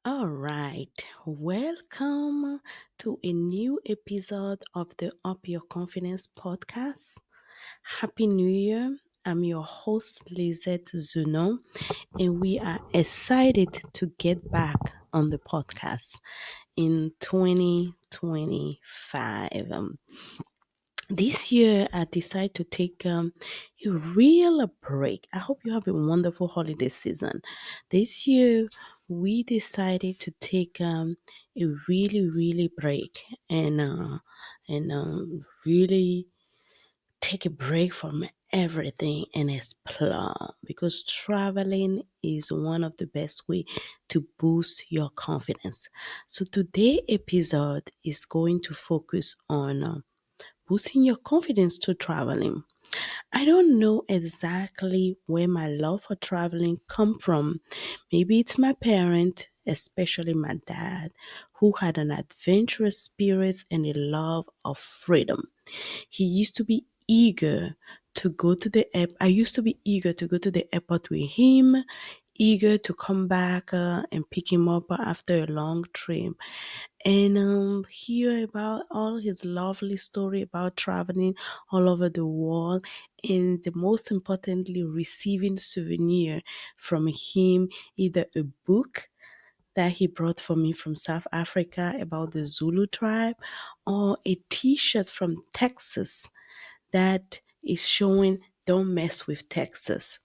All right, welcome to a new episode of the Up Your Confidence podcast. Happy New Year. I'm your host, Lisette Zounon, and we are excited to get back on the podcast in 2025. This year, I decided to take a real break. I hope you have a wonderful holiday season. This year, we decided to take a really break and really take a break from everything and explore because traveling is one of the best way to boost your confidence. So today episode is going to focus on boosting your confidence to traveling. I don't know exactly where my love for traveling come from. Maybe it's my parent, especially my dad, who had an adventurous spirit and a love of freedom. He used to be eager to go to the airport. I used to be eager to go to the airport with him, eager to come back and pick him up after a long trip and hear about all his lovely story about traveling all over the world, and the most importantly receiving souvenir from him, either a book that he brought for me from South Africa about the Zulu tribe, or a t-shirt from Texas that is showing don't mess with Texas,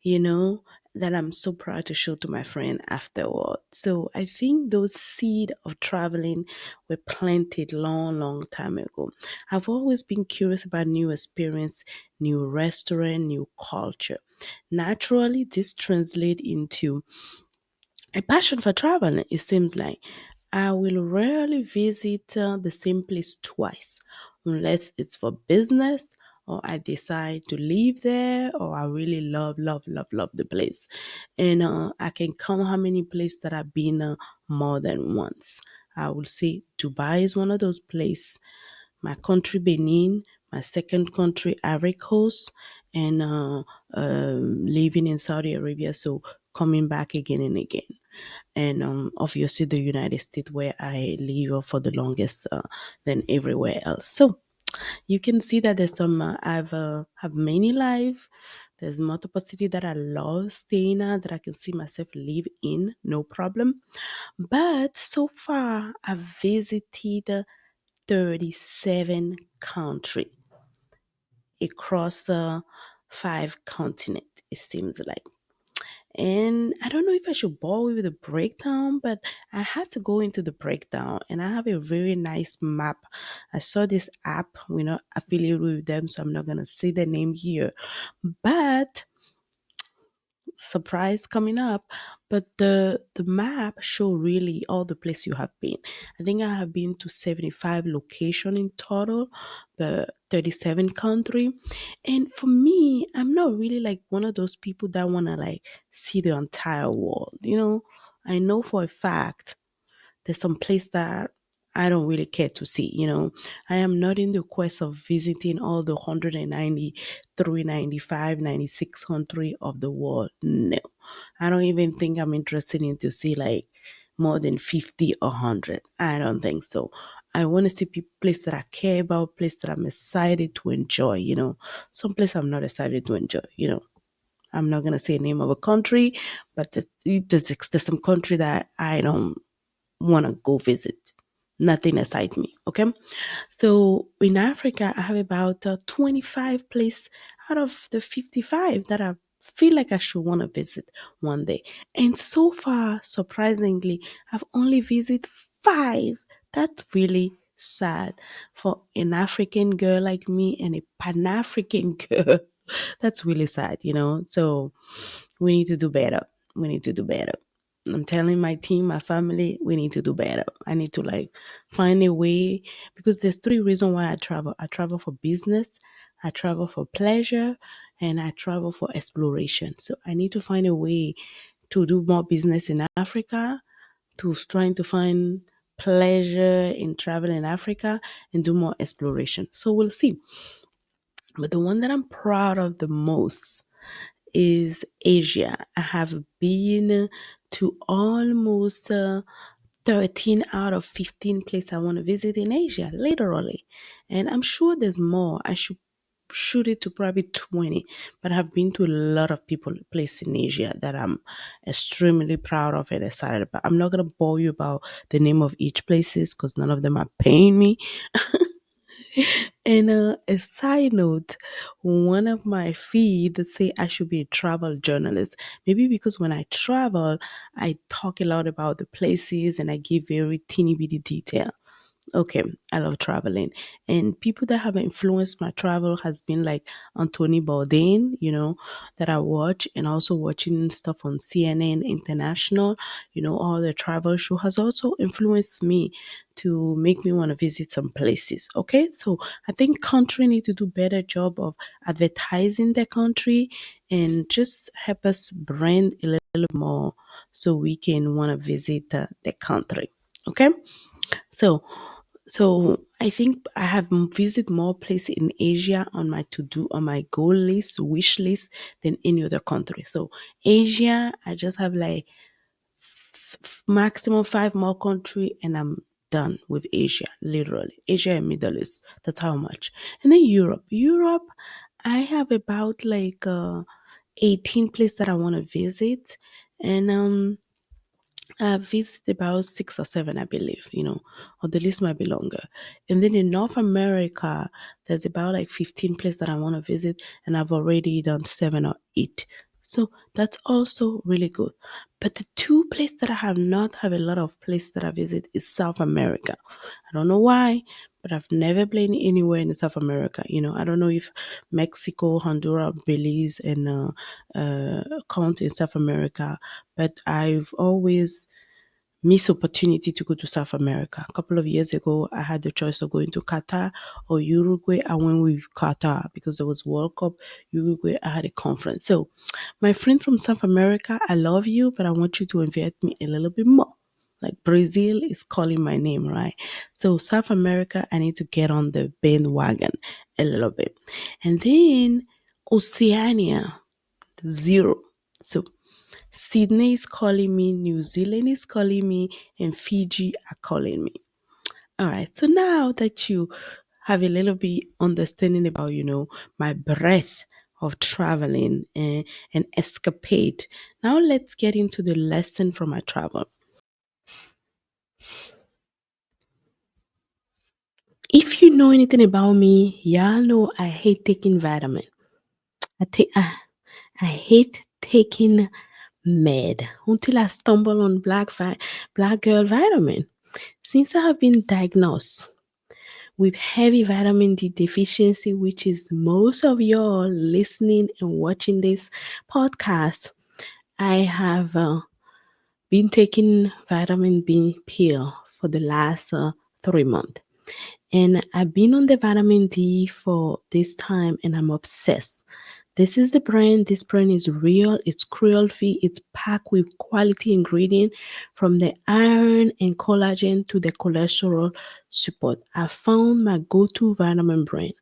you know, that I'm so proud to show to my friend afterward. So I think those seed of traveling were planted long time ago. I've always been curious about new experience, new restaurant, new culture. Naturally, this translates into a passion for traveling. It seems like I will rarely visit the same place twice unless it's for business or I decide to live there or I really love the place. And I can count how many places that I've been more than once. I will say Dubai is one of those places. My country, Benin, my second country, Ivory Coast, and living in Saudi Arabia. So coming back again and again, and obviously the United States where I live for the longest than everywhere else. So you can see that there's some I've have many life. There's multiple city that I love staying at that I can see myself live in, no problem. But so far I've visited 37 countries across five continents. It seems like. And I don't know if I should bore with the breakdown, but I had to go into the breakdown and I have a very nice map. I saw this app, we're not affiliated with them, so I'm not going to say the name here. But surprise coming up, but the map show really all the place you have been. I think I have been to 75 location in total, the 37 country. And for me, I'm not really like one of those people that want to like see the entire world, I know for a fact there's some place that I don't really care to see. I am not in the quest of visiting all the 193, 95, 96 country of the world. No, I don't even think I'm interested in to see like more than 50 or 100. I don't think so. I want to see place that I care about, place that I'm excited to enjoy, some place I'm not excited to enjoy. I'm not going to say the name of a country, but there's some country that I don't want to go visit. Nothing excites me. Okay. So in Africa, I have about 25 places out of the 55 that I feel like I should want to visit one day. And so far, surprisingly, I've only visited five. That's really sad for an African girl like me and a Pan African girl. That's really sad. So we need to do better. We need to do better. I'm telling my team, my family, we need to do better. I need to like find a way because there's three reasons why I travel. I travel for business, I travel for pleasure, and I travel for exploration. So I need to find a way to do more business in Africa, to trying to find pleasure in travel in Africa and do more exploration. So we'll see. But the one that I'm proud of the most is Asia. I have been to almost 13 out of 15 places I want to visit in Asia, literally. And I'm sure there's more. I should shoot it to probably 20, but I've been to a lot of people places in Asia that I'm extremely proud of and excited about. I'm not going to bore you about the name of each places because none of them are paying me. And a side note, one of my feeds say I should be a travel journalist. Maybe because when I travel, I talk a lot about the places and I give very teeny bitty detail. Okay, I love traveling. And people that have influenced my travel has been like Anthony Bourdain, that I watch, and also watching stuff on CNN International, all the travel show has also influenced me to make me want to visit some places. Okay, so I think country need to do better job of advertising the country and just help us brand a little more so we can want to visit the country. Okay, so I think I have visited more places in Asia on my to do on my goal list, wish list than any other country. So Asia, I just have like maximum five more country, and I'm done with Asia. Literally, Asia and Middle East. That's how much. And then Europe. Europe, I have about like 18 places that I want to visit, and I've visited about six or seven, I believe, or the list might be longer. And then in North America, there's about like 15 places that I want to visit, and I've already done seven or eight. So that's also really good. But the two places that I have not have a lot of places that I visit is South America. I don't know why, but I've never been anywhere in South America. I don't know if Mexico, Honduras, Belize, and count in South America, but I've always missed opportunity to go to South America. A couple of years ago, I had the choice of going to Qatar or Uruguay. I went with Qatar because there was World Cup. Uruguay, I had a conference. So, my friend from South America, I love you, but I want you to invite me a little bit more. Like Brazil is calling my name, right? So South America, I need to get on the bandwagon a little bit. And then Oceania, zero. So Sydney is calling me, New Zealand is calling me, and Fiji are calling me. All right. So now that you have a little bit understanding about, my breadth of traveling and escapade, now let's get into the lesson from my travel. If you know anything about me, y'all know I hate taking vitamin. I hate taking med until I stumble on black girl vitamin. Since I have been diagnosed with heavy vitamin D deficiency, which is most of y'all listening and watching this podcast, I have been taking vitamin B pill for the last 3 months. And I've been on the vitamin D for this time and I'm obsessed. This is the brand. This brand is real. It's cruelty. It's packed with quality ingredient from the iron and collagen to the cholesterol support. I found my go-to vitamin brand.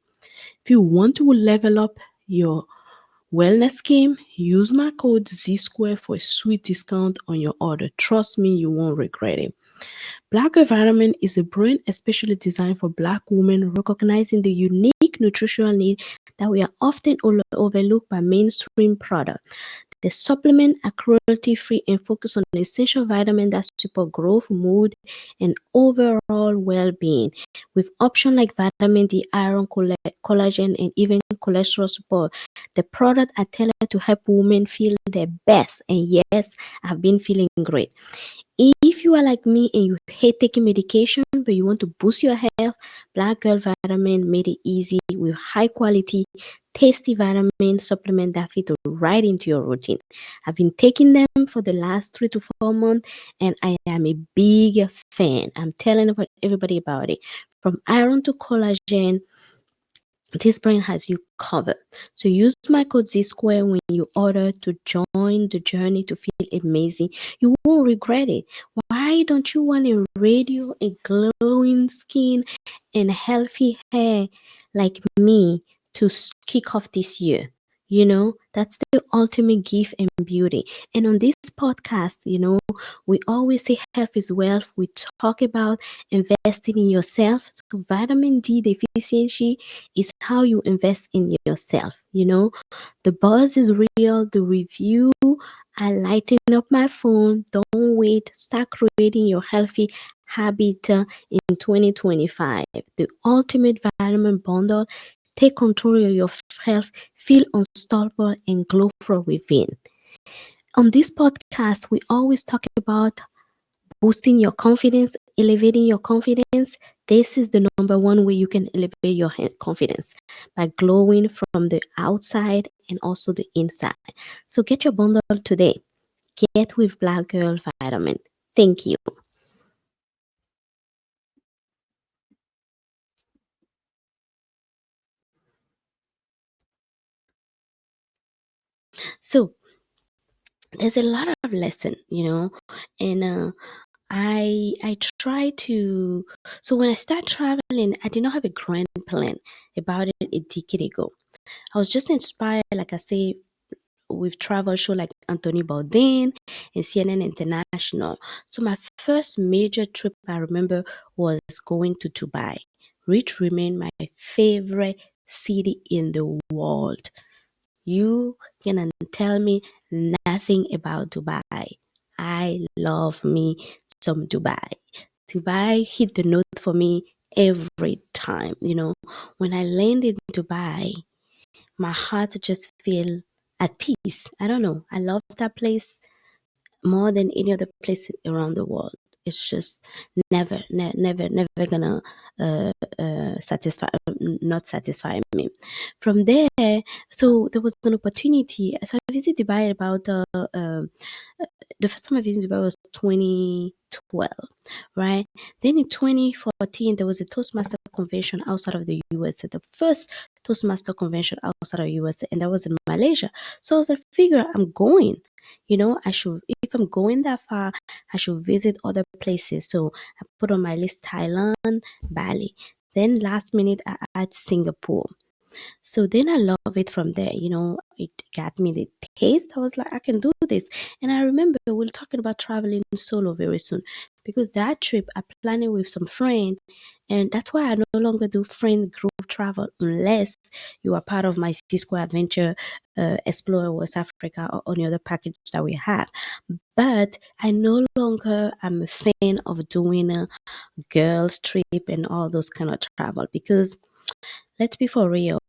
If you want to level up your wellness scheme, use my code Z Square for a sweet discount on your order. Trust me, you won't regret it. Black Vitamin is a brand especially designed for Black women, recognizing the unique nutritional need that we are often overlooked by mainstream products. The supplement are cruelty-free and focus on essential vitamins that support growth, mood, and overall well-being. With options like vitamin D, iron, collagen, and even cholesterol support, the product are tailored to help women feel their best. And yes, I've been feeling great. If you are like me and you hate taking medication, but you want to boost your health, Black Girl Vitamin made it easy with high quality, tasty vitamin supplement that fit right into your routine. I've been taking them for the last 3 to 4 months and I am a big fan. I'm telling everybody about it. From iron to collagen, this brand has you covered. So use my code Z Square when you order to join the journey to feel amazing. You won't regret it. Why don't you want a radio, a glowing skin, and healthy hair like me to kick off this year? That's the ultimate gift and beauty. And on this podcast, we always say health is wealth. We talk about investing in yourself. So vitamin D deficiency is how you invest in yourself. The buzz is real. The review, I lighten up my phone. Don't wait. Start creating your healthy habit in 2025. The ultimate vitamin bundle. Take control of your health, feel unstoppable, and glow from within. On this podcast, we always talk about boosting your confidence, elevating your confidence. This is the number one way you can elevate your confidence, by glowing from the outside and also the inside. So get your bundle today. Get with Black Girl Vitamin. Thank you. So there's a lot of lesson, and I try to. So when I start traveling, I did not have a grand plan about it a decade ago. I was just inspired, like I say, with travel show like Anthony Bourdain and CNN International. So my first major trip I remember was going to Dubai, which remained my favorite city in the world. You can tell me nothing about Dubai. I love me some Dubai. Dubai hit the note for me every time. When I land in Dubai, my heart just feel at peace. I don't know. I love that place more than any other place around the world. It's just never gonna satisfy, not satisfy me. From there, so there was an opportunity. So I visited Dubai about the first time I visited Dubai was 2012, right? Then in 2014, there was a Toastmaster convention outside of the USA, the first Toastmaster convention outside of the USA, and that was in Malaysia. So I was like, figure I'm going. I should, if I'm going that far, I should visit other places. So I put on my list Thailand, Bali. Then last minute, I add Singapore. So then I love it from there. It got me the taste. I was like, I can do this. And I remember we were talking about traveling solo very soon, because that trip I planned it with some friend. And that's why I no longer do friend group travel unless you are part of my Cisco Adventure, Explore West Africa, or any other package that we have. But I no longer am a fan of doing a girls trip and all those kind of travel, because let's be for real,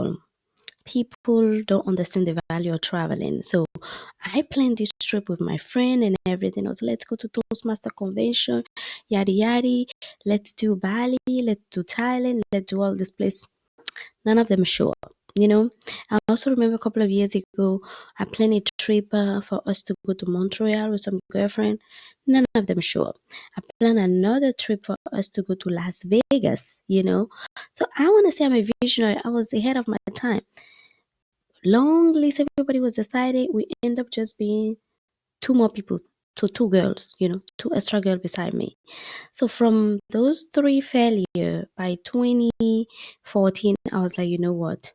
people don't understand the value of traveling. So I planned this trip with my friend and everything. I was, let's go to Toastmaster convention, yada yada. Let's do Bali, let's do Thailand, let's do all this place. None of them show up. I also remember a couple of years ago, I planned a trip for us to go to Montreal with some girlfriend. None of them show up. I planned another trip for us to go to Las Vegas. So I want to say I'm a visionary. I was ahead of my time. Long list, everybody was decided. We end up just being two more people. So two girls, two extra girls beside me. So from those three failure, by 2014, I was like, you know what?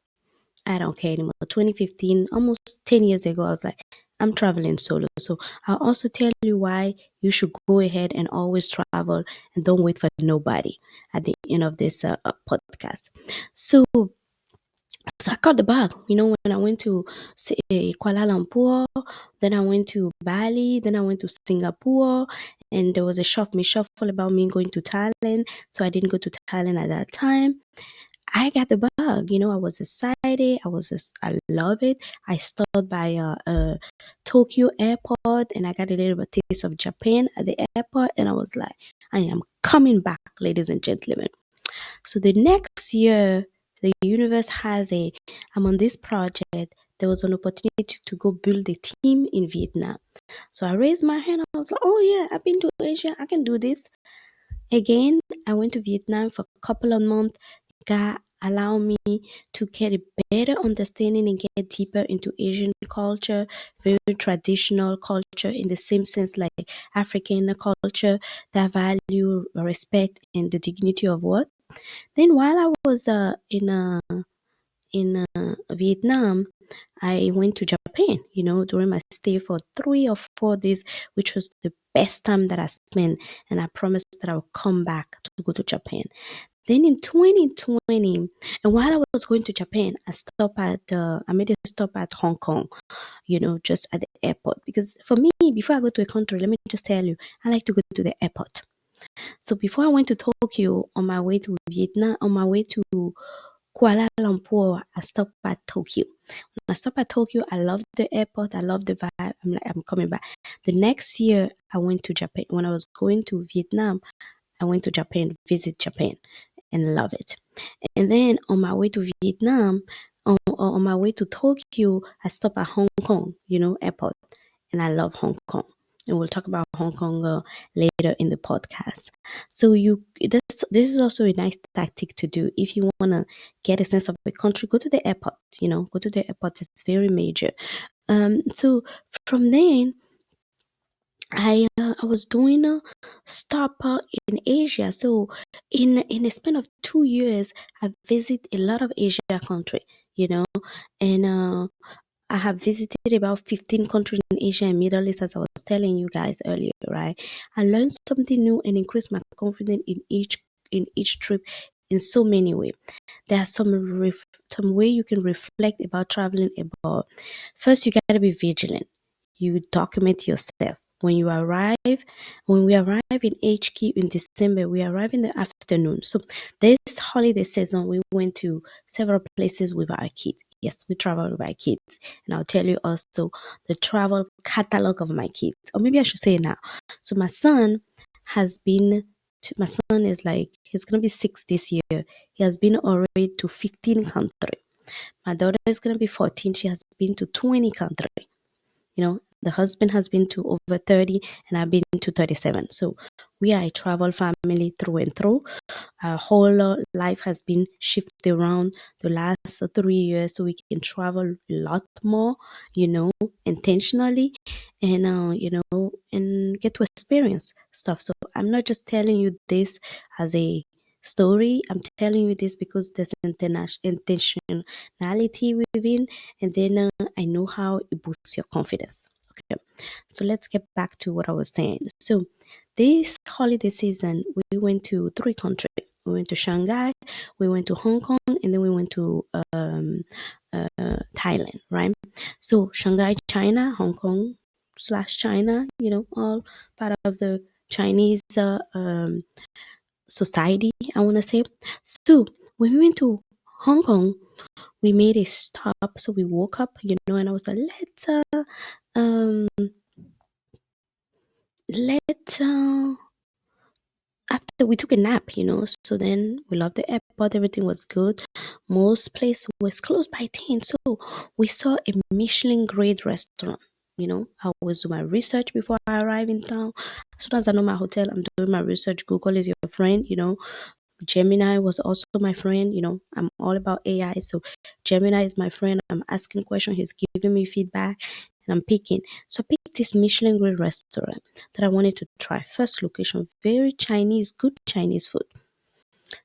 I don't care anymore. 2015, almost 10 years ago, I was like, I'm traveling solo. So I'll also tell you why you should go ahead and always travel and don't wait for nobody at the end of this podcast. So I got the bag, when I went to Kuala Lumpur, then I went to Bali, then I went to Singapore, and there was a shuffle about me going to Thailand. So I didn't go to Thailand at that time. I got the bug, I was excited. I love it. I stopped by Tokyo airport, and I got a little bit taste of Japan at the airport, and I was like, I am coming back, ladies and gentlemen. So the next year, the universe I'm on this project. There was an opportunity to go build a team in Vietnam. So I raised my hand. I was like, oh yeah, I've been to Asia. I can do this. Again, I went to Vietnam for a couple of months. God allowed me to get a better understanding and get deeper into Asian culture, very traditional culture in the same sense like African culture that value respect and the dignity of what. Then while I was in Vietnam, I went to Japan, during my stay for 3 or 4 days, which was the best time that I spent. And I promised that I would come back to go to Japan. Then in 2020, and while I was going to Japan, I made a stop at Hong Kong, just at the airport. Because for me, before I go to a country, let me just tell you, I like to go to the airport. So before I went to Tokyo, on my way to Vietnam, on my way to Kuala Lumpur, I stopped at Tokyo. When I stopped at Tokyo, I loved the airport. I loved the vibe. I'm like, I'm coming back. The next year, I went to Japan. When I was going to Vietnam, I went to Japan, visit Japan, and love it. And then on my way to Vietnam, on my way to Tokyo, I stopped at Hong Kong, airport, and I love Hong Kong. And we'll talk about Hong Kong later in the podcast. So this is also a nice tactic to do if you want to get a sense of the country. Go to the airport. Go to the airport. It's very major. So from then, I was doing a stop in Asia. So in a span of 2 years, I visit a lot of Asia country, and I have visited about 15 countries in Asia and Middle East, as I was telling you guys earlier, right? I learned something new and increased my confidence in each trip in so many ways. There are some way you can reflect about traveling abroad. First, you gotta be vigilant. You document yourself. When we arrive in HQ in December, we arrive in the afternoon. So this holiday season, we went to several places with our kids. Yes, we traveled with our kids. And I'll tell you also the travel catalog of my kids. Or maybe I should say it now. So my son is like, he's going to be 6 this year. He has been already to 15 countries. My daughter is going to be 14. She has been to 20 countries. The husband has been to over 30 and I've been to 37. So we are a travel family through and through. Our whole life has been shifted around the last 3 years so we can travel a lot more, intentionally and, and get to experience stuff. So I'm not just telling you this as a story. I'm telling you this because there's intentionality within, and then I know how it boosts your confidence. Okay, so let's get back to what I was saying. So this holiday season, we went to 3 countries. We went to Shanghai, we went to Hong Kong, and then we went to Thailand, right? So Shanghai, China, Hong Kong / China, all part of the Chinese society, I want to say. So when we went to Hong Kong, we made a stop. So we woke up, and I was like, um, let's after we took a nap, so then we loved the airport, everything was good. Most places was closed by 10, so we saw a Michelin grade restaurant. I was doing my research before I arrived in town. As soon as I know my hotel, I'm doing my research. Google is your friend. Gemini was also my friend. I'm all about AI, so Gemini is my friend. I'm asking questions, he's giving me feedback, and I'm picking. So I picked this Michelin grade restaurant that I wanted to try. First location, very Chinese, good Chinese food.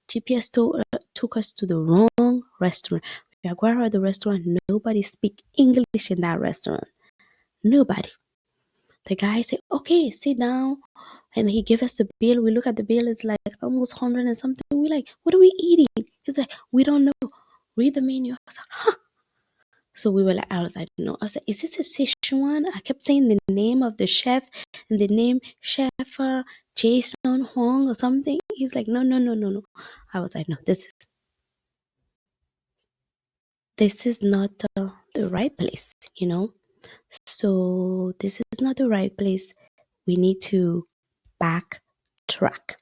GPS took us to the wrong restaurant. We are going at the restaurant, nobody speak English in that restaurant. Nobody. The guy said, okay, sit down. And he gave us the bill. We look at the bill, it's like almost 100 and something. We're like, what are we eating? He's like, we don't know. Read the menu. I was like, huh. So we were like, I was like, no. I was like, is this a Sichuan? I kept saying the name of the chef and the name Chef Jason Huang or something. He's like, no, no, no, no, no. I was like, no, this is not the right place, So this is not the right place. We need to backtrack.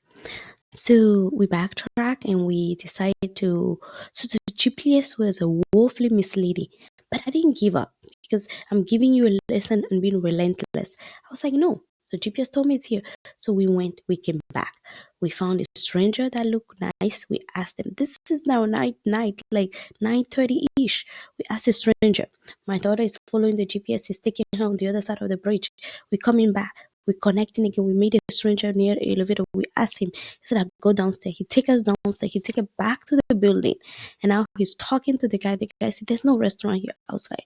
So we backtrack and we decided so the GPS was a woefully misleading, but I didn't give up because I'm giving you a lesson and being relentless. I was like, no, the GPS told me it's here. So we came back. We found a stranger that looked nice. We asked them, this is now night, like 9:30-ish. We asked a stranger. My daughter is following the GPS. He's taking her on the other side of the bridge. We're coming back. we're connecting again. We meet a stranger near the elevator. We asked him. He said, "I go downstairs." He take us downstairs. He take us back to the building, and now he's talking to the guy. The guy said, "There's no restaurant here outside."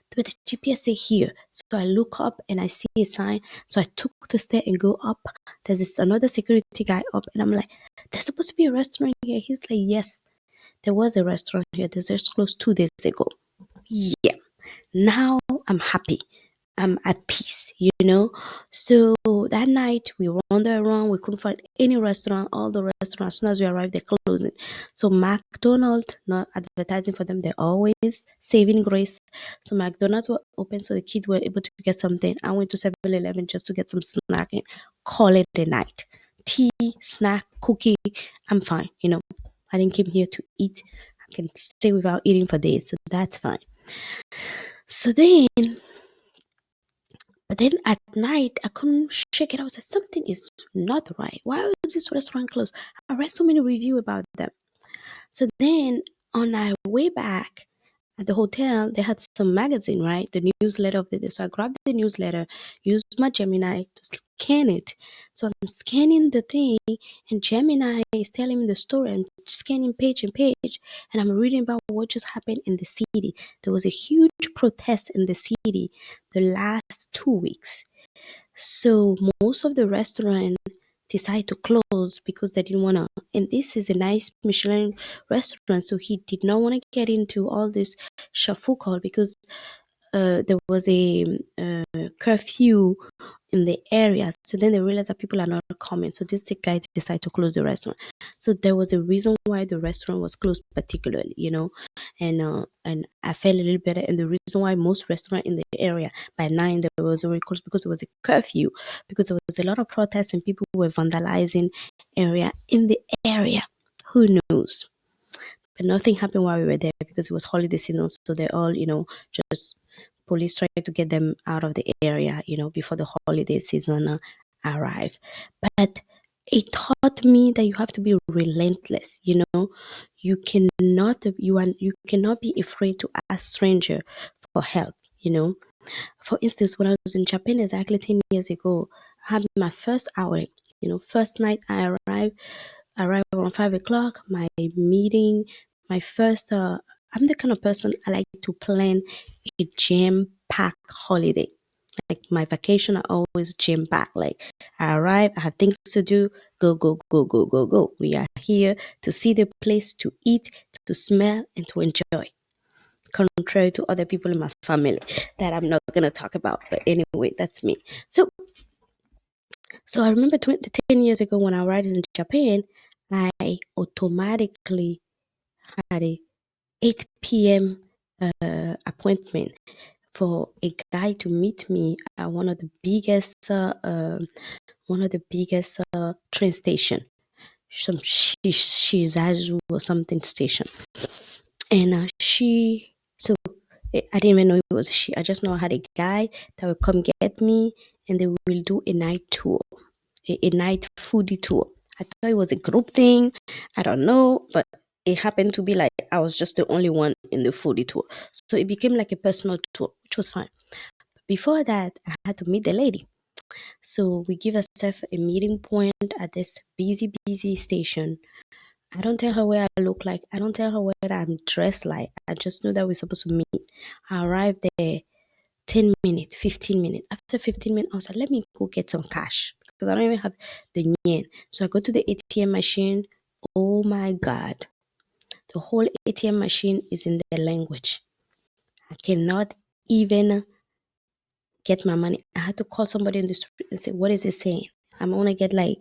But the GPS say here. So I look up and I see a sign. So I took the stair and go up. There's another security guy up, and I'm like, "There's supposed to be a restaurant here." He's like, "Yes, there was a restaurant here. This just closed 2 days ago." Yeah. Now I'm happy. I'm at peace, you know. So that night we wandered around. We couldn't find any restaurant. All the restaurants, as soon as we arrived, they're closing. So McDonald's, not advertising for them, they're always saving grace. So McDonald's were open, so the kids were able to get something. I went to 7-Eleven just to get some snack and call it a night. Tea, snack, cookie. I'm fine, you know. I didn't come here to eat. I can stay without eating for days, so that's fine. So then, but then at night, I couldn't shake it. I was like, something is not right. Why is this restaurant closed? I read so many reviews about them. So then on our way back at the hotel, they had some magazine, right? The newsletter of the day. So I grabbed the newsletter, used my Gemini to scan it. So I'm scanning the thing, and Gemini is telling me the story. I'm scanning page and page, and I'm reading about what just happened in the city. There was a huge protest in the city the last 2 weeks. So most of the restaurant decided to close because they didn't want to. And this is a nice Michelin restaurant, so he did not want to get into all this shuffle because there was a curfew in the area. So then they realized that people are not coming. So this guy decided to close the restaurant. So there was a reason why the restaurant was closed, particularly, you know, and I felt a little better. And the reason why most restaurants in the area by 9 there was already closed because there was a curfew, because there was a lot of protests and people were vandalizing area in the area. Who knows? But nothing happened while we were there because it was holiday season. So they all, you know, just police tried to get them out of the area, you know, before the holiday season arrived. But it taught me that you have to be relentless, you know. You cannot be afraid to ask stranger for help, you know. For instance, when I was in Japan exactly 10 years ago, I had my first outing. You know, first night I arrived around 5 o'clock. My meeting, my first. I'm the kind of person I like to plan a jam-packed holiday. Like my vacation, I always jam-packed. Like I arrive, I have things to do. Go, go, go, go, go, go. We are here to see the place, to eat, to smell, and to enjoy. Contrary to other people in my family that I'm not gonna talk about. But anyway, that's me. So I remember 10 years ago when I arrived in Japan, I automatically had a 8 p.m. Appointment for a guy to meet me at one of the biggest train station, some Shizazu or something station, and I didn't even know it was a she. I just know I had a guy that would come get me, and they will do a night tour, a night foodie tour. I thought it was a group thing. I don't know, but it happened to be like I was just the only one in the foodie tour. So it became like a personal tour, which was fine. Before that, I had to meet the lady. So we give ourselves a meeting point at this busy station. I don't tell her where I look like. I don't tell her what I'm dressed like. I just know that we're supposed to meet. I arrived there 10 minutes, 15 minutes. After 15 minutes, I was like, let me go get some cash because I don't even have the yen. So I go to the ATM machine. Oh my God. The whole ATM machine is in their language. I cannot even get my money. I had to call somebody in the street and say, what is it saying? I'm going to get like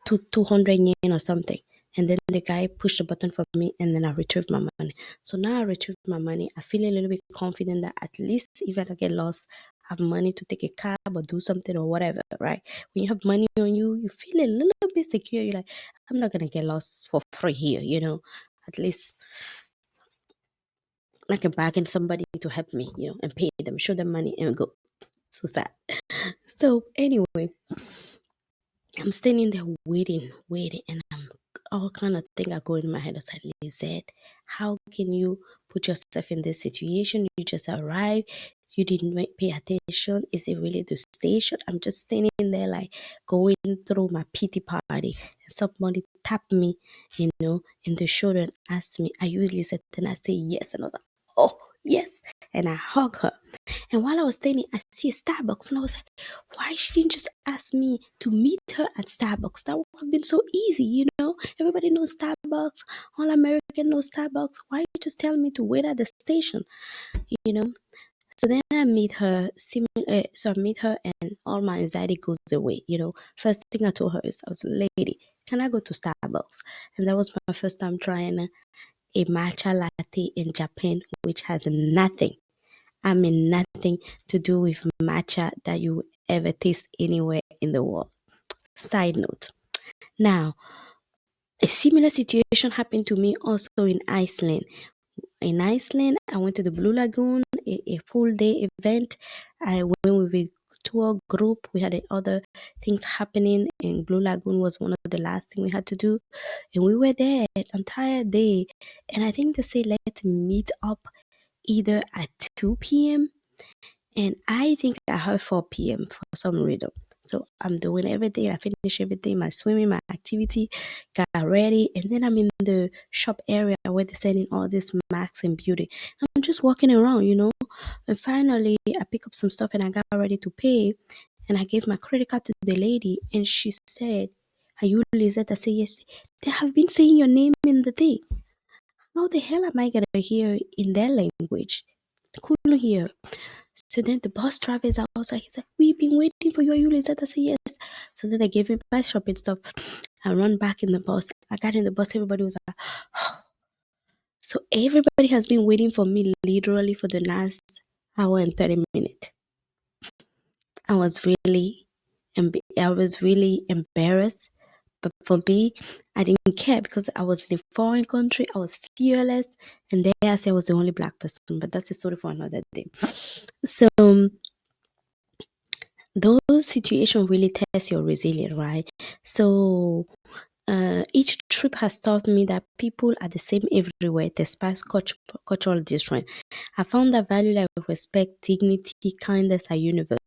200 yen or something. And then the guy pushed the button for me and then I retrieved my money. So now I retrieved my money. I feel a little bit confident that at least if I get lost, I have money to take a cab or do something or whatever, right? When you have money on you, you feel a little bit secure. You're like, I'm not going to get lost for free here, you know. At least I can bargain somebody to help me, you know, and pay them, show them money and go. So sad. So anyway, I'm standing there waiting, and I'm all kind of thing are going in my head. I was like, Lisette, how can you put yourself in this situation? You just arrived, You didn't pay attention. Is it really the station? I'm just standing there like going through my pity party. And somebody tapped me, in the shoulder and asked me, "Are you Lisette?" And I say, "Yes." And I was like, "Oh, yes." And I hug her. And while I was standing, I see a Starbucks. And I was like, why she didn't just ask me to meet her at Starbucks? That would have been so easy. Everybody knows Starbucks. All American knows Starbucks. Why you just tell me to wait at the station? You know? So then I meet her, so I meet her and all my anxiety goes away. First thing I told her is, I was like, "Lady, can I go to Starbucks?" And that was my first time trying a matcha latte in Japan, which has nothing, I mean nothing to do with matcha that you would ever taste anywhere in the world. Side note. Now, a similar situation happened to me also in Iceland. In Iceland, I went to the Blue Lagoon, a full day event. I went with a tour group. We had other things happening, and Blue Lagoon was one of the last thing we had to do. And we were there an entire day. And I think they say let's meet up either at 2 p.m. And I think I heard 4 p.m. for some reason. So I'm doing everything. I finish everything, my swimming, my activity, got ready. And then I'm in the shop area where they're selling all this masks and beauty. I'm just walking around. And finally, I pick up some stuff and I got ready to pay. And I gave my credit card to the lady. And she said, "Are you Lisette?" I said, "Yes." "They have been saying your name in the thing." How the hell am I going to hear in their language? I couldn't hear. So then the bus driver is outside. He's like, "We've been waiting for you. Are you Lisette?" I said, "Yes." So then they gave me my shopping stuff. I run back in the bus. I got in the bus. Everybody was like, so everybody has been waiting for me literally for the last hour and 30 minutes. I was really, I was really embarrassed. But for me, I didn't care because I was in a foreign country. I was fearless. And there I said I was the only black person. But that's a story for another day. So those situations really test your resilience, right? So each trip has taught me that people are the same everywhere despite cultural difference. I found that value like respect, dignity, kindness are universal.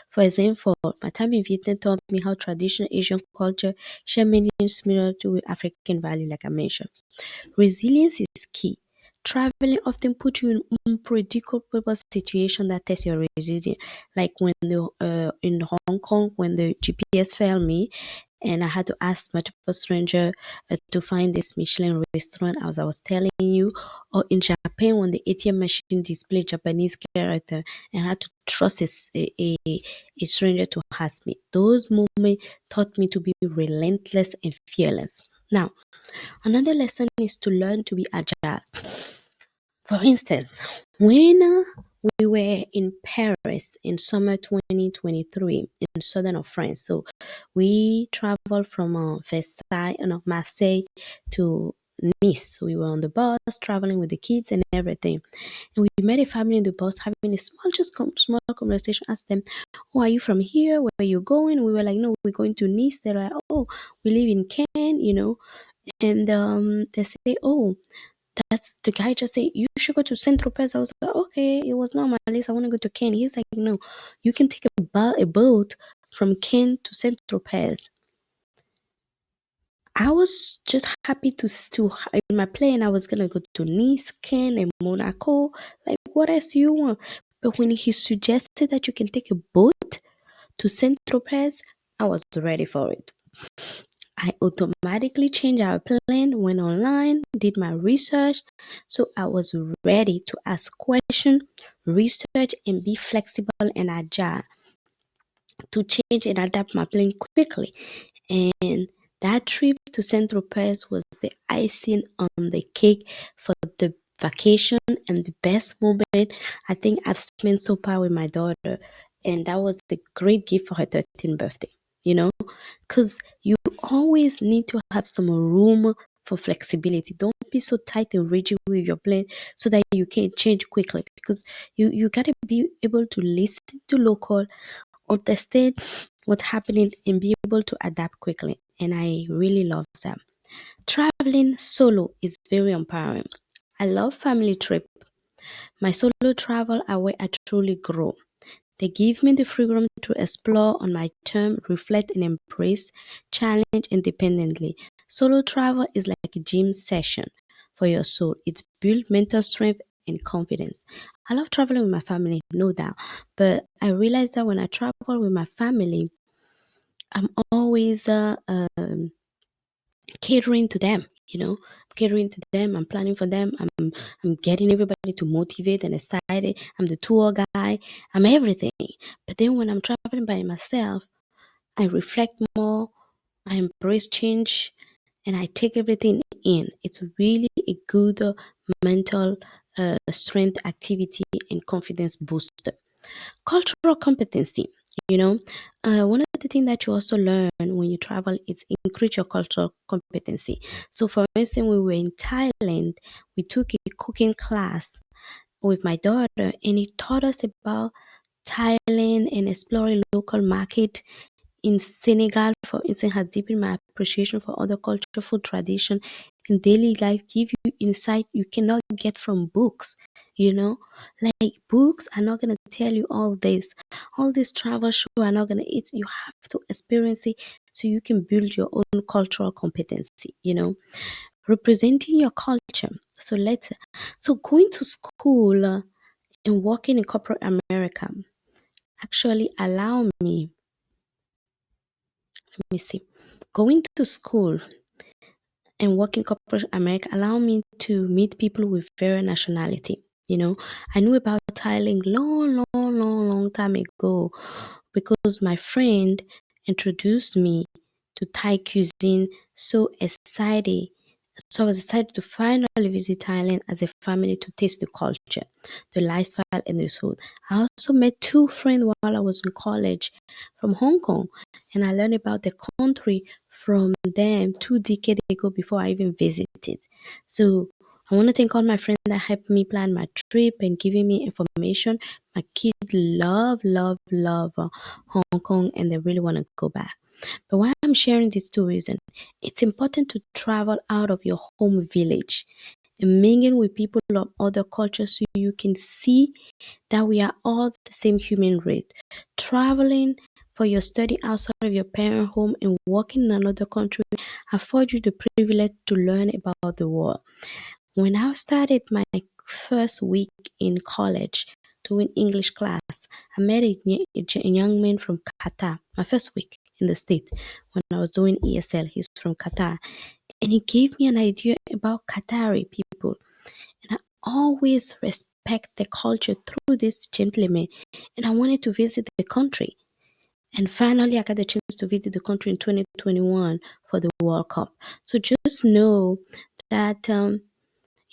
For example, my time in Vietnam taught me how traditional Asian culture share many similar to African value, like I mentioned. Resilience is key. Traveling often puts you in unpredictable situations that test your resilience. Like when in Hong Kong, when the GPS failed me, and I had to ask multiple stranger to find this Michelin restaurant, as I was telling you. Or in Japan, when the ATM machine displayed Japanese character, and I had to trust a stranger to ask me. Those moments taught me to be relentless and fearless. Now, another lesson is to learn to be agile. For instance, when we were in Paris in summer 2023 in southern of France, so we traveled from Versailles, no, Marseille to Nice. So we were on the bus traveling with the kids and everything. And we met a family in the bus having a small conversation. Asked them, "Oh, are you from here? Where are you going?" We were like, "No, we're going to Nice." They're like, "Oh, we live in Caen. And they say, "Oh, that's the guy just said you should go to Saint Tropez." I was like, "Okay, it was not on my list. I want to go to Caen." He's like, "No, you can take a boat from Caen to Saint Tropez." I was just happy to in my plane. I was gonna go to Nice, Caen, and Monaco. Like, what else do you want? But when he suggested that you can take a boat to Saint Tropez, I was ready for it. I automatically changed our plan, went online, did my research. So I was ready to ask questions, research, and be flexible and agile to change and adapt my plan quickly. And that trip to Saint Tropez was the icing on the cake for the vacation and the best moment I think I've spent so far with my daughter. And that was the great gift for her 13th birthday, because you always need to have some room for flexibility. Don't be so tight and rigid with your plan so that you can change quickly, because you got to be able to listen to local, understand what's happening, and be able to adapt quickly. And I really love that. Traveling solo is very empowering. I love family trip. My solo travel are where I truly grow. They give me the freedom to explore on my term, reflect and embrace challenge independently. Solo travel is like a gym session for your soul. It builds mental strength and confidence. I love traveling with my family, no doubt, but I realize that when I travel with my family, I'm always catering to them, catering to them. I'm planning for them. I'm getting everybody to motivate and excited. I'm the tour guy. I'm everything. But then when I'm traveling by myself, I reflect more. I embrace change, and I take everything in. It's really a good mental strength activity and confidence booster. Cultural competency. You know, one of the things that you also learn when you travel is increase your cultural competency. So, for instance, we were in Thailand, we took a cooking class with my daughter, and it taught us about Thailand and exploring local market in Senegal, for instance, has deepened my appreciation for other culture, food tradition, and daily life. Give you insight you cannot get from books. You know, like books are not gonna tell you all this. All this travel show are not gonna. It's you have to experience it so you can build your own cultural competency. Representing your culture. So going to school and working in corporate America actually allow me. Let me see. Going to school and work in corporate America allow me to meet people with various nationality. I knew about Thailand long time ago because my friend introduced me to Thai cuisine. So excited. So I was excited to finally visit Thailand as a family to taste the culture, the lifestyle, and the food. I also met two friends while I was in college from Hong Kong, and I learned about the country from them 2 decades ago before I even visited. So I want to thank all my friends that helped me plan my trip and giving me information. My kids love Hong Kong, and they really want to go back. But why I'm sharing these two reasons, it's important to travel out of your home village and mingle with people of other cultures so you can see that we are all the same human race. Traveling for your study outside of your parent home and working in another country afford you the privilege to learn about the world. When I started my first week in college doing English class, I met a young man from Qatar, my first week in the States when I was doing ESL. He's from Qatar. And he gave me an idea about Qatari people. And I always respect the culture through this gentleman. And I wanted to visit the country. And finally, I got the chance to visit the country in 2021 for the World Cup. So just know that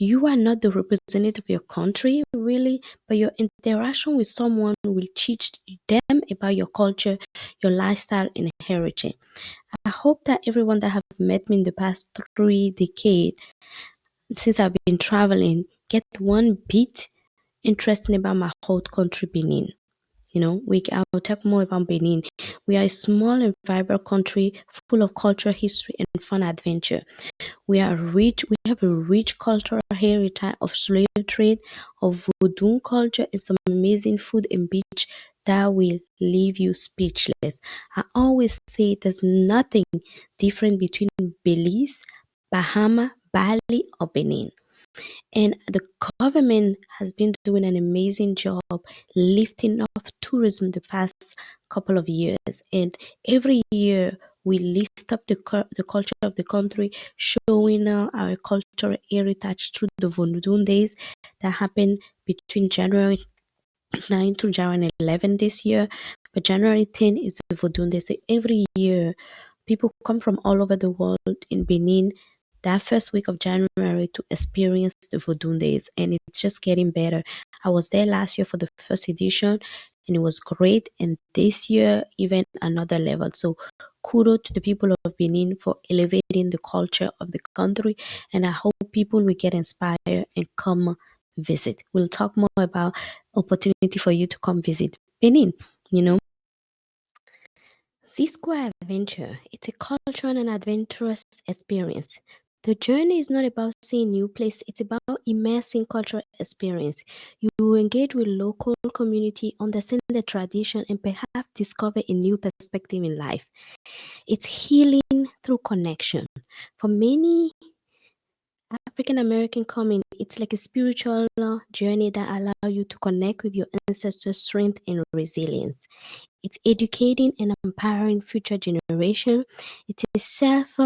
you are not the representative of your country, really, but your interaction with someone will teach them about your culture, your lifestyle, and heritage. I hope that everyone that have met me in the past 3 decades since I've been traveling get one bit interesting about my whole country, Benin. I'll talk more about Benin. We are a small and vibrant country full of culture, history, and fun adventure. We have a rich cultural heritage of slave trade, of voodoo culture, and some amazing food and beach that will leave you speechless. I always say there's nothing different between Belize, Bahama, Bali, or Benin. And the government has been doing an amazing job lifting up tourism the past couple of years. And every year we lift up the culture of the country, showing our cultural heritage through the Vonudun days that happen between January 9 to January 11 this year. But January 10 is the Vodun Day. So every year, people come from all over the world in Benin that first week of January to experience the Vodun Days. And it's just getting better. I was there last year for the first edition and it was great. And this year, even another level. So kudos to the people of Benin for elevating the culture of the country. And I hope people will get inspired and come visit. We'll talk more about opportunity for you to come visit Benin. Z Square Adventure, it's a cultural and adventurous experience The journey is not about seeing new place, it's about immersing cultural experience. You will engage with local community, understand the tradition, and perhaps discover a new perspective in life. It's healing through connection. For many African American coming, it's like a spiritual journey that allow you to connect with your ancestors' strength and resilience. It's educating and empowering future generation. It's a self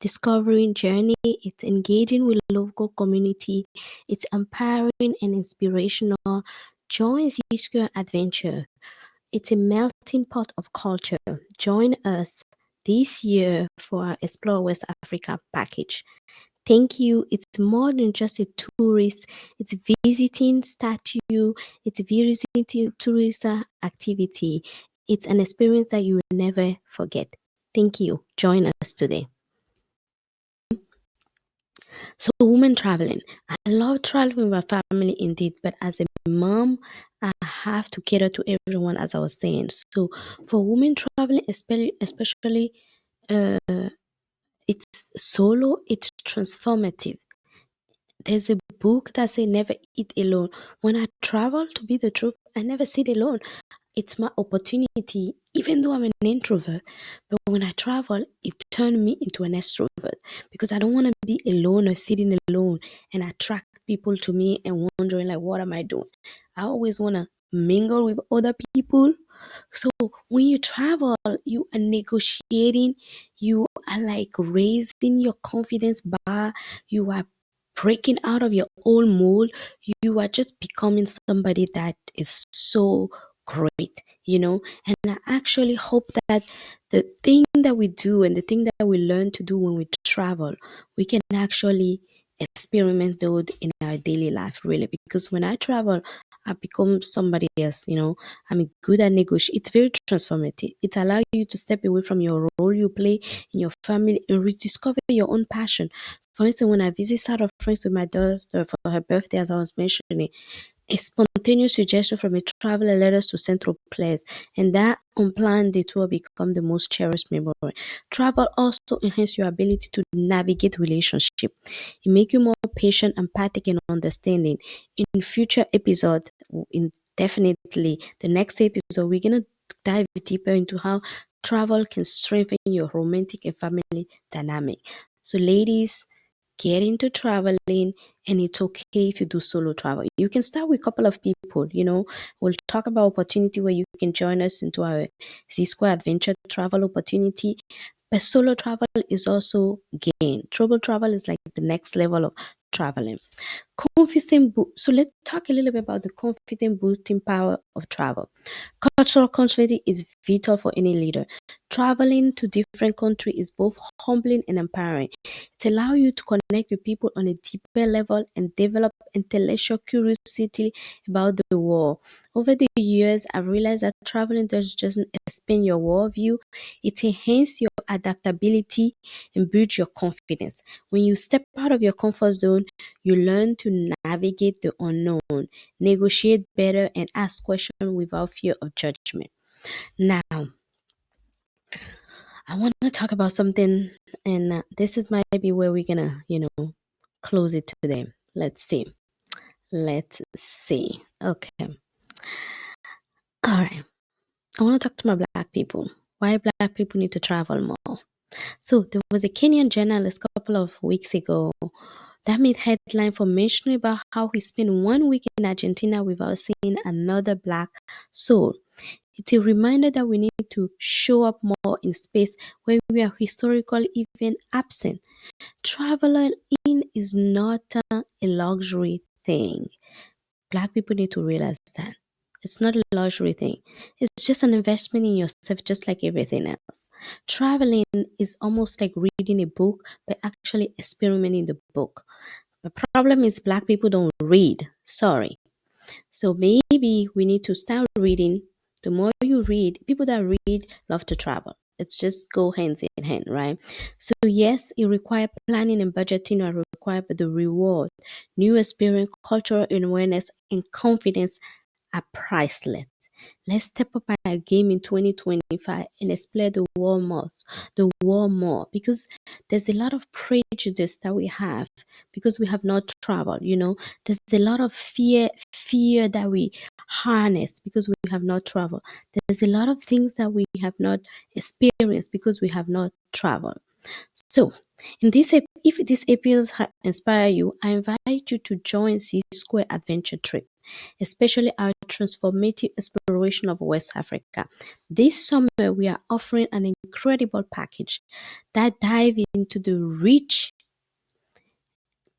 discovering journey. It's engaging with local community. It's empowering and inspirational. Join this adventure. It's a melting pot of culture. Join us this year for our Explore West Africa package. Thank you. It's more than just a tourist. It's visiting statue. It's visiting tourist activity. It's an experience that you will never forget. Thank you. Join us today. So, women traveling. I love traveling with my family indeed, but as a mom, I have to cater to everyone, as I was saying. So, for women traveling, especially uh, it's solo, it's transformative. There's a book that say never eat alone. When I travel, to be the truth, I never sit alone. It's my opportunity, even though I'm an introvert. But when I travel, it turned me into an extrovert because I don't want to be alone or sitting alone and attract people to me and wondering like, what am I doing? I always want to mingle with other people. So when you travel, you are negotiating, you are like raising your confidence bar, you are breaking out of your old mold, you are just becoming somebody that is so great, And I actually hope that the thing that we do and the thing that we learn to do when we travel, we can actually experiment those in our daily life, really. Because when I travel, I become somebody else. I'm good at negotiation. It's very transformative. It allows you to step away from your role you play in your family and rediscover your own passion. For instance, when I visit South of France with my daughter for her birthday, as I was mentioning, a spontaneous suggestion from a traveler led us to Central Place, and that unplanned detour become the most cherished memory. Travel also enhances your ability to navigate relationship. It make you more patient, empathic, and understanding. In future episode, in definitely the next episode, we're gonna dive deeper into how travel can strengthen your romantic and family dynamic. So, ladies, get into traveling, and it's okay if you do solo travel. You can start with a couple of people. We'll talk about opportunity where you can join us into our Z Square Adventure travel opportunity. But solo travel is also gain. Trouble travel is like the next level of traveling. So let's talk a little bit about the confident boosting power of travel. Cultural confidence is vital for any leader. Traveling to different countries is both humbling and empowering. It allows you to connect with people on a deeper level and develop intellectual curiosity about the world. Over the years, I've realized that traveling doesn't just expand your worldview, it enhances your adaptability and builds your confidence. When you step out of your comfort zone, you learn to navigate the unknown, negotiate better, and ask questions without fear of judgment. Now, I want to talk about something, and this is maybe where we're gonna close it today. Let's see. Let's see. Okay. All right. I want to talk to my black people. Why black people need to travel more. So there was a Kenyan journalist a couple of weeks ago that made headline for mentioning about how he spent 1 week in Argentina without seeing another black soul. It's a reminder that we need to show up more in space where we are historically even absent. Traveling in is not a luxury thing. Black people need to realize that. It's not a luxury thing. It's just an investment in yourself, just like everything else. Traveling is almost like reading a book, but actually experimenting the book. The problem is black people don't read. Sorry. So maybe we need to start reading. The more you read, people that read love to travel. It's just go hands in hand, right? So yes, it requires planning and budgeting are required, but the reward, new experience, cultural awareness, and confidence are priceless. Let's step up our game in 2025 and explore the world more, because there's a lot of prejudice that we have because we have not traveled. There's a lot of fear that we harness because we have not traveled. There's a lot of things that we have not experienced because we have not traveled. So, if this episode inspire you, I invite you to join C Square Adventure Trip, especially our transformative exploration of West Africa. This summer, we are offering an incredible package that dive into the rich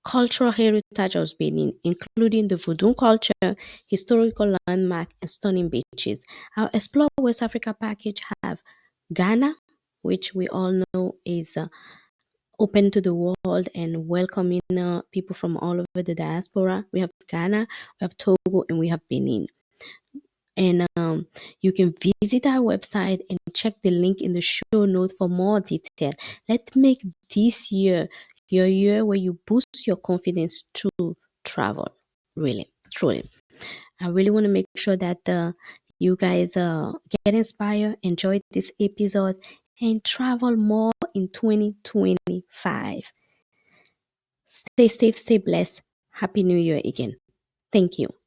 cultural heritage of Benin, including the voodoo culture, historical landmark, and stunning beaches. Our Explore West Africa package have Ghana, which we all know is open to the world and welcoming people from all over the diaspora. We have Ghana, we have Togo, and we have Benin. And you can visit our website and check the link in the show note for more detail. Let's make this year your year where you boost your confidence through travel. Really, truly. I really want to make sure that you guys get inspired, enjoy this episode, and travel more in 2025. Stay safe, stay blessed. Happy New Year again. Thank you.